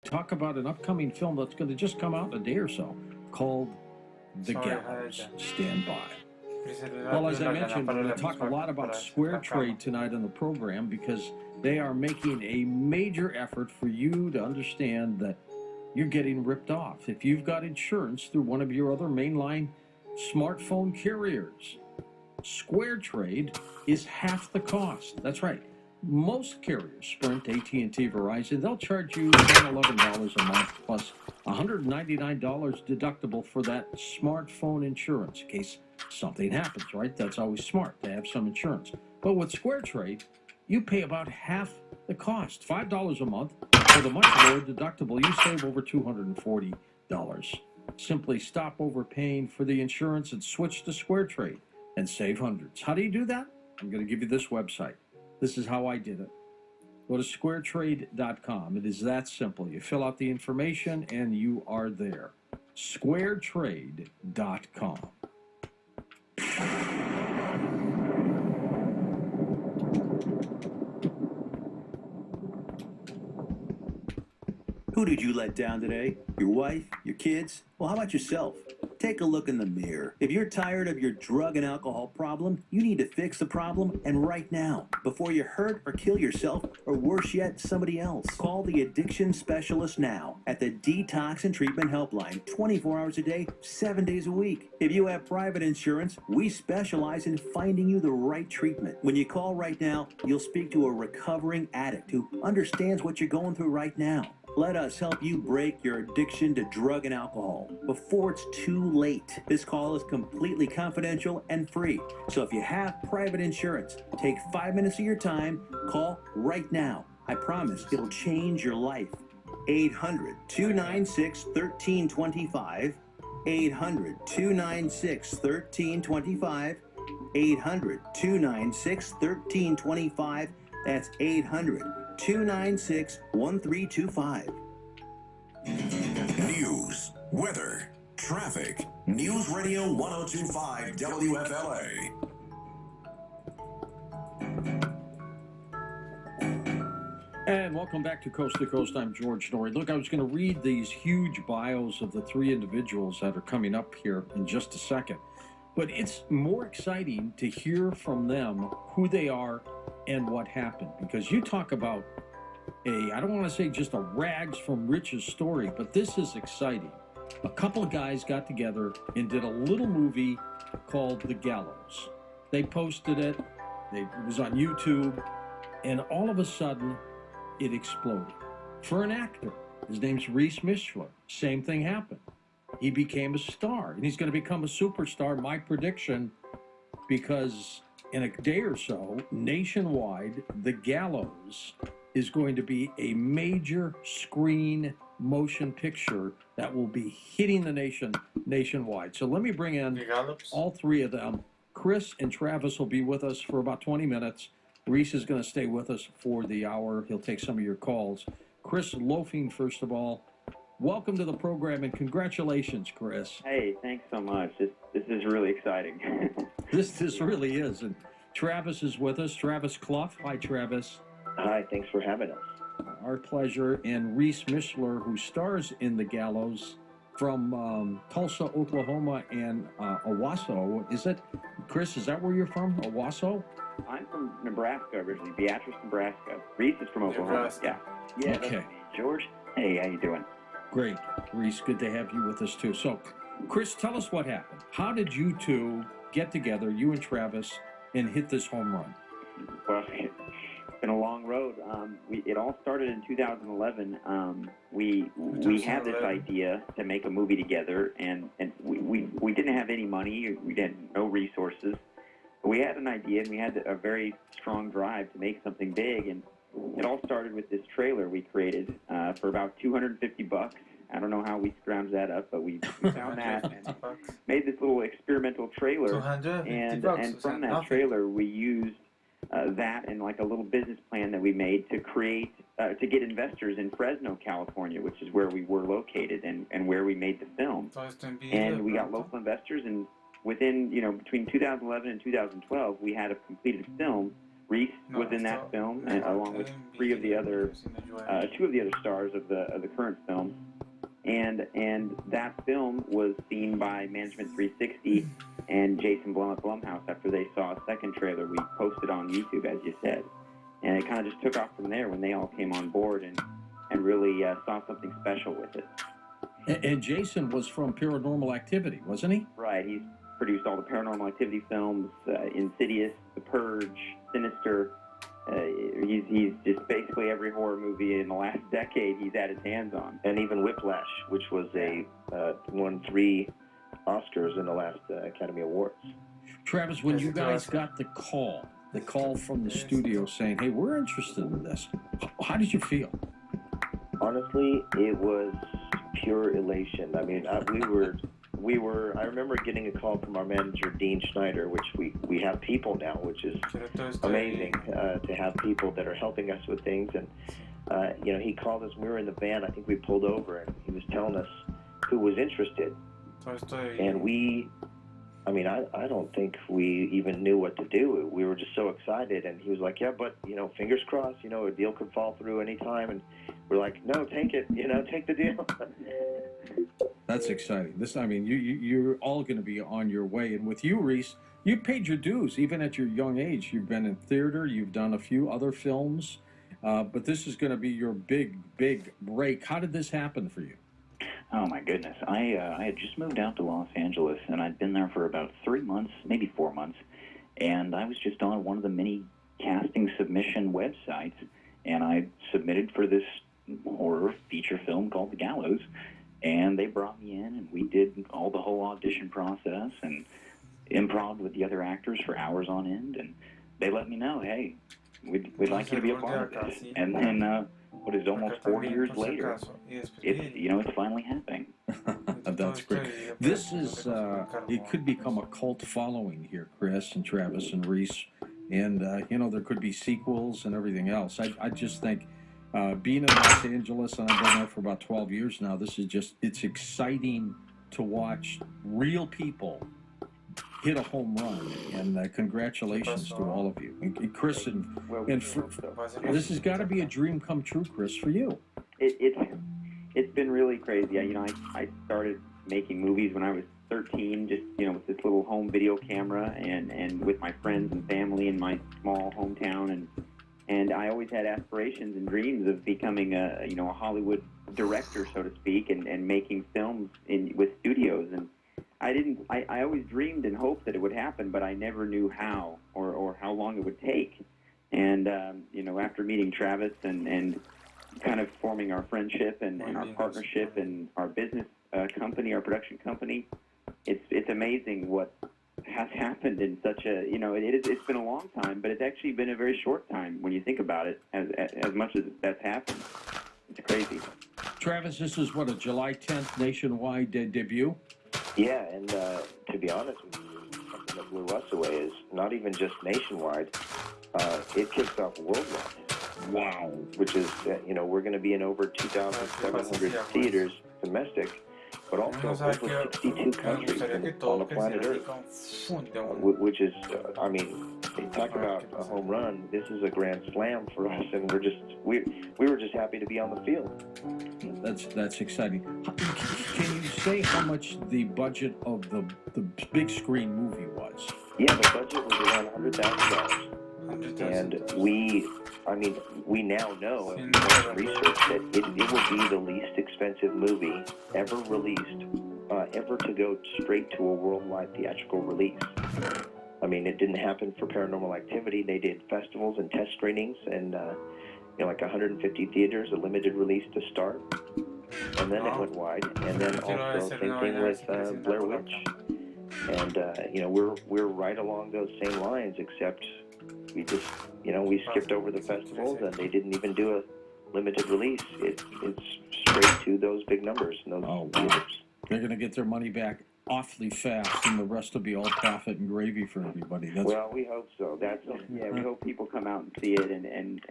talk about an upcoming film that's going to just come out in a day or so called The Gallows. Stand by. Well, as I mentioned, we're going to talk a lot about Square Trade tonight on the program because they are making a major effort for you to understand that you're getting ripped off. If you've got insurance through one of your other mainline smartphone carriers, Square Trade is half the cost. That's right. Most carriers, Sprint, AT&T, Verizon, they'll charge you $10, $11 a month plus $199 deductible for that smartphone insurance in case something happens, right? That's always smart to have some insurance. But with Square Trade, you pay about half the cost, $5 a month. For the much lower deductible, you save over $240. Simply stop overpaying for the insurance and switch to Square Trade and save hundreds. How do you do that? I'm going to give you this website. This is how I did it. Go to squaretrade.com. It is that simple. You fill out the information and you are there. Squaretrade.com. Who did you let down today? Your wife? Your kids? Well, how about yourself? Take a look in the mirror. If you're tired of your drug and alcohol problem, you need to fix the problem, and right now, before you hurt or kill yourself, or worse yet, somebody else. Call the addiction specialist now at the Detox and Treatment Helpline, 24 hours a day, 7 days a week. If you have private insurance, we specialize in finding you the right treatment. When you call right now, you'll speak to a recovering addict who understands what you're going through right now. Let us help you break your addiction to drug and alcohol before it's too late. This call is completely confidential and free. So if you have private insurance, take 5 minutes of your time, call right now. I promise it'll change your life. 800-296-1325. 800-296-1325. 800-296-1325. That's 800-296-1325. News, weather, traffic. News Radio 1025 WFLA. And welcome back to Coast to Coast. I'm George Norrie. Look, I was going to read these huge bios of the three individuals that are coming up here in just a second. But it's more exciting to hear from them who they are and what happened. Because you talk about I don't want to say just a rags from riches story, but this is exciting. A couple of guys got together and did a little movie called The Gallows. They posted it. It was on YouTube. And all of a sudden, it exploded. For an actor, his name's Reese Mishler. Same thing happened. He became a star, and he's going to become a superstar, my prediction, because in a day or so, nationwide, The Gallows is going to be a major screen motion picture that will be hitting the nation nationwide. So let me bring in all three of them. Chris and Travis will be with us for about 20 minutes. Reese is going to stay with us for the hour. He'll take some of your calls. Chris Loafing, first of all, welcome to the program, and congratulations, Chris. Hey, thanks so much. This is really exciting. This really is. And Travis is with us. Travis Clough. Hi, Travis. Hi, thanks for having us. Our pleasure. And Reese Mishler, who stars in The Gallows from Tulsa, Oklahoma, and Owasso. Is it, Chris, is that where you're from, Owasso? I'm from Nebraska originally, Beatrice, Nebraska. Reese is from Oklahoma. Yeah. Okay. George, hey, how you doing? Great. Reese, good to have you with us, too. So, Chris, tell us what happened. How did you two get together, you and Travis, and hit this home run? Well, it's been a long road. It all started in 2011. We had this idea to make a movie together, and we didn't have any money. We had no resources. But we had an idea, and we had a very strong drive to make something big. And it all started with this trailer we created for about $250. I don't know how we scrounged that up, but we found that and made this little experimental trailer. And from that trailer, we used that and like a little business plan that we made to create, to get investors in Fresno, California, which is where we were located and where we made the film. And we got local investors, and within, between 2011 and 2012, we had a completed film Reese was in that film, and along with two of the other stars of the current film. And that film was seen by Management 360 and Jason Blum at Blumhouse after they saw a second trailer we posted on YouTube, as you said. And it kind of just took off from there when they all came on board and really saw something special with it. And Jason was from Paranormal Activity, wasn't he? Right. He's produced all the Paranormal Activity films, Insidious, The Purge, Sinister. He's just basically every horror movie in the last decade he's had his hands on. And even Whiplash, which was won 3 Oscars in the last Academy Awards. Travis, when you guys got the call from the studio saying, hey, we're interested in this, how did you feel? Honestly, it was pure elation. I mean, I remember getting a call from our manager, Dean Schneider, which we have people now, which is amazing to have people that are helping us with things. And, he called us, we were in the van, I think we pulled over, and he was telling us who was interested. And I don't think we even knew what to do. We were just so excited, and he was like, yeah, but, fingers crossed, a deal could fall through any time. And we're like, no, take it, take the deal. That's exciting. You're all going to be on your way. And with you, Reese, you paid your dues, even at your young age. You've been in theater. You've done a few other films. But this is going to be your big, big break. How did this happen for you? Oh, my goodness. I had just moved out to Los Angeles, and I'd been there for about 3 months, maybe 4 months. And I was just on one of the many casting submission websites, and I submitted for this horror feature film called The Gallows. And they brought me in, and we did the whole audition process and improv with the other actors for hours on end. And they let me know, hey, we'd like you to be a part of this. And then, almost 4 years later, it's finally happening. That's great. This is, it could become a cult following here, Chris and Travis and Reese. And, there could be sequels and everything else. I just think, being in Los Angeles, and I've been there for about 12 years now, it's exciting to watch real people hit a home run. And congratulations to all of you. And Chris, this has got to be a dream come true, Chris, for you. It's been really crazy. I started making movies when I was 13, just, with this little home video camera and with my friends and family in my small hometown. And I always had aspirations and dreams of becoming a Hollywood director, so to speak, and making films with studios. And I always dreamed and hoped that it would happen, but I never knew how or how long it would take. And, after meeting Travis and kind of forming our friendship and our partnership and our business company, our production company, it's amazing what has happened in such a, it's been a long time, but it's actually been a very short time when you think about it, as much as that's happened. It's crazy. Travis, this is a July 10th nationwide debut? Yeah, and to be honest with you, something that blew us away is not even just nationwide, it kicks off worldwide. Wow. Which is, we're going to be in over 2,700 theaters domestic, but also over 62 countries on the planet Earth, which is, you talk about a home run. This is a grand slam for us, and we were just happy to be on the field. That's exciting. Can you say how much the budget of the big screen movie was? Yeah, the budget was around $100,000. And we now know, and we've researched that it will be the least expensive movie ever released, ever to go straight to a worldwide theatrical release. It didn't happen for Paranormal Activity. They did festivals and test screenings, and like 150 theaters, a limited release to start, and then it went wide. And then also same thing with Blair Witch. And we're right along those same lines, except we just, we skipped over the festivals, and they didn't even do a limited release. It's straight to those big numbers and those theaters. They're going to get their money back awfully fast, and the rest will be all profit and gravy for everybody. Well, we hope so. We hope people come out and see it and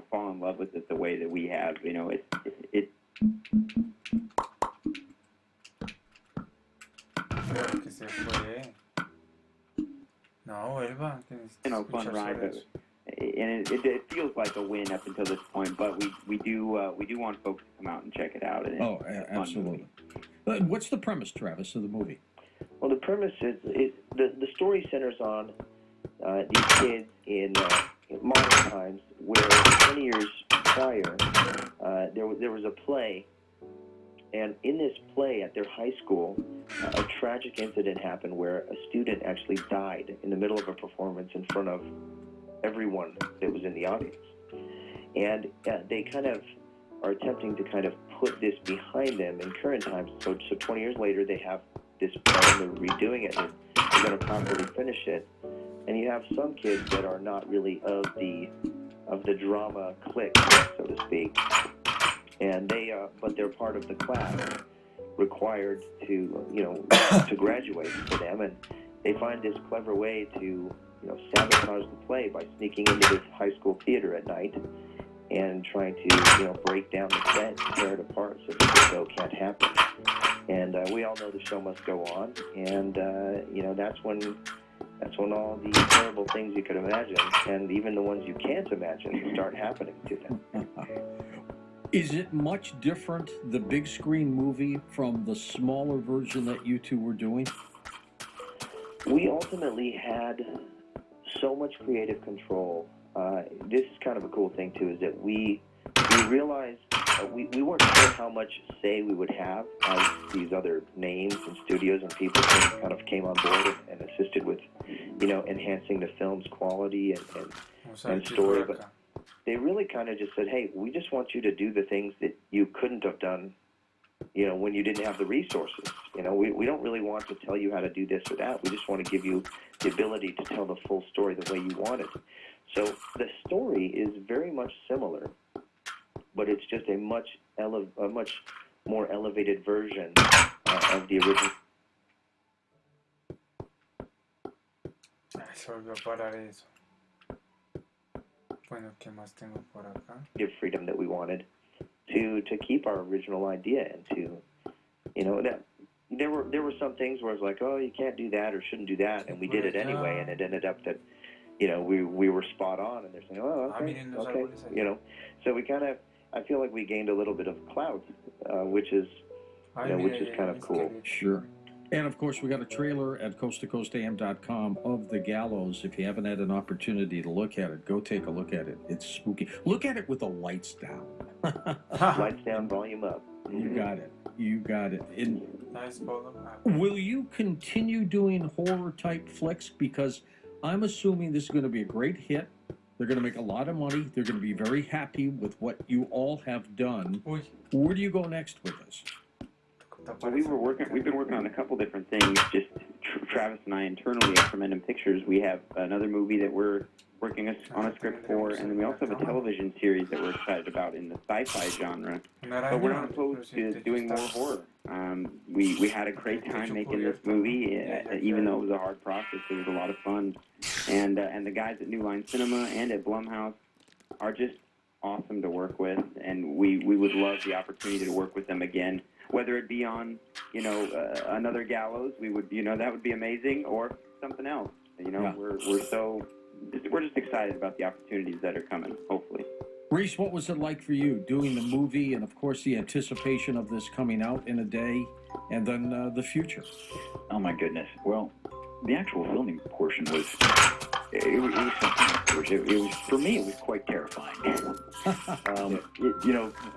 fall in love with it the way that we have. It Que se fue. No, vuelva, que fun ride. But, and it feels like a win up until this point, but we do want folks to come out and check it out. And Absolutely. What's the premise, Travis, of the movie? Well, the premise is the story centers on these kids in modern times, where 20 years prior there was a play, and in this play at their high school, a tragic incident happened where a student actually died in the middle of a performance in front of everyone that was in the audience, and they kind of are attempting to kind of put this behind them in current times. So 20 years later, they have this play and they're redoing it, and they're going to properly finish it. And you have some kids that are not really of the drama clique, so to speak, and but they're part of the class required to graduate for them, and they find this clever way to sabotage the play by sneaking into this high school theater at night and trying to break down the set, tear it apart so that the show can't happen. And we all know the show must go on, and that's when all the terrible things you could imagine, and even the ones you can't imagine, start happening to them. Is it much different, the big screen movie, from the smaller version that you two were doing? We ultimately had so much creative control. This is kind of a cool thing too, is that we realized we weren't sure how much say we would have as these other names and studios and people kind of came on board and assisted with enhancing the film's quality and story, but they really kind of just said, hey, we just want you to do the things that you couldn't have done when you didn't have the resources. We don't really want to tell you how to do this or that. We just want to give you the ability to tell the full story the way you want it. So the story is very much similar, but it's just a much more elevated version of the original. Se volvió a parar eso. Bueno, ¿qué más tengo por acá? Give freedom that we wanted to keep our original idea and to that there were some things where it's like, oh, you can't do that or shouldn't do that, and we did it anyway, and it ended up that we were spot on, and they're saying, oh, okay. So we kind of, I feel like we gained a little bit of clout, which is kind of cool. Sure. And of course, we got a trailer at coasttocoastam.com of The Gallows. If you haven't had an opportunity to look at it, go take a look at it. It's spooky. Look at it with the lights down. Lights down, volume up. You got it. You got it. Nice bottom. Will you continue doing horror type flicks? Because I'm assuming this is going to be a great hit. They're going to make a lot of money. They're going to be very happy with what you all have done. Where do you go next with this? Well, we've been working on a couple different things. Just Travis and I internally at Tremendum Pictures, we have another movie that we're working on a script for, and then we also have a television series that we're excited about in the sci-fi genre. But we're not opposed to doing more horror. We had a great time making this movie, even though it was a hard process. It was a lot of fun, and the guys at New Line Cinema and at Blumhouse are just awesome to work with, and we would love the opportunity to work with them again. Whether it be on, another Gallows, we would, that would be amazing, or something else. We're just excited about the opportunities that are coming, hopefully. Reese, what was it like for you doing the movie, and of course the anticipation of this coming out in a day, and then the future? Oh my goodness. Well, the actual filming portion was it was something. It was, for me, it was quite terrifying.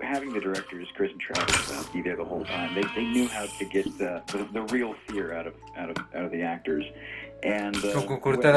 Having the directors Chris and Travis be there the whole time, they knew how to get the real fear out of the actors, and